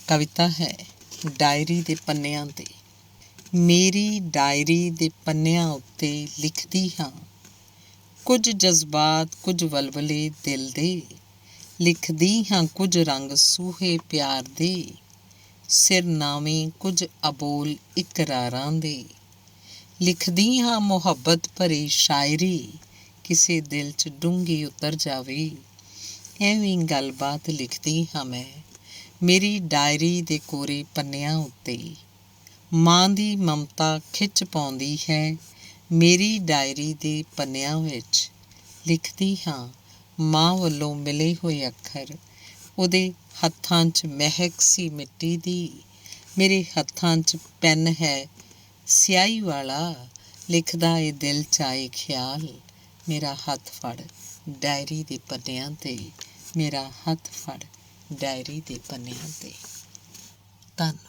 ਕਵਿਤਾ ਹੈ ਡਾਇਰੀ ਦੇ ਪੰਨਿਆਂ 'ਤੇ। ਮੇਰੀ ਡਾਇਰੀ ਦੇ ਪੰਨਿਆਂ ਉੱਤੇ ਲਿਖਦੀ ਹਾਂ ਕੁਝ ਜਜ਼ਬਾਤ, ਕੁਝ ਵਲਵਲੇ ਦਿਲ ਦੇ। ਲਿਖਦੀ ਹਾਂ ਕੁਝ ਰੰਗ ਸੂਹੇ ਪਿਆਰ ਦੇ, ਸਿਰਨਾਵੇਂ ਕੁਝ ਅਬੋਲ ਇਕਰਾਰਾਂ ਦੇ। ਲਿਖਦੀ ਹਾਂ ਮੁਹੱਬਤ ਭਰੀ ਸ਼ਾਇਰੀ, ਕਿਸੇ ਦਿਲ 'ਚ ਡੂੰਘੀ ਉਤਰ ਜਾਵੇ। ਐਵੇਂ ਗੱਲਬਾਤ ਲਿਖਦੀ ਹਾਂ ਮੈਂ ਮੇਰੀ ਡਾਇਰੀ ਦੇ ਕੋਰੇ ਪੰਨਿਆਂ ਉੱਤੇ। ਮਾਂ ਦੀ ਮਮਤਾ ਖਿੱਚ ਪਾਉਂਦੀ ਹੈ ਮੇਰੀ ਡਾਇਰੀ ਦੇ ਪੰਨਿਆਂ ਵਿੱਚ। ਲਿਖਦੀ ਹਾਂ ਮਾਂ ਵੱਲੋਂ ਮਿਲੇ ਹੋਏ ਅੱਖਰ, ਉਹਦੇ ਹੱਥਾਂ 'ਚ ਮਹਿਕ ਸੀ ਮਿੱਟੀ ਦੀ। ਮੇਰੇ ਹੱਥਾਂ 'ਚ ਪੈਨ ਹੈ ਸਿਆਹੀ ਵਾਲਾ, ਲਿਖਦਾ ਏ ਦਿਲ 'ਚ ਆਏ ਖਿਆਲ। ਮੇਰਾ ਹੱਥ ਫੜ ਡਾਇਰੀ ਦੇ ਪੰਨਿਆਂ 'ਤੇ, ਮੇਰਾ ਹੱਥ ਫੜ ਡਾਇਰੀ ਦੇ ਪੰਨਿਆਂ 'ਤੇ। ਧੰਨਵਾਦ।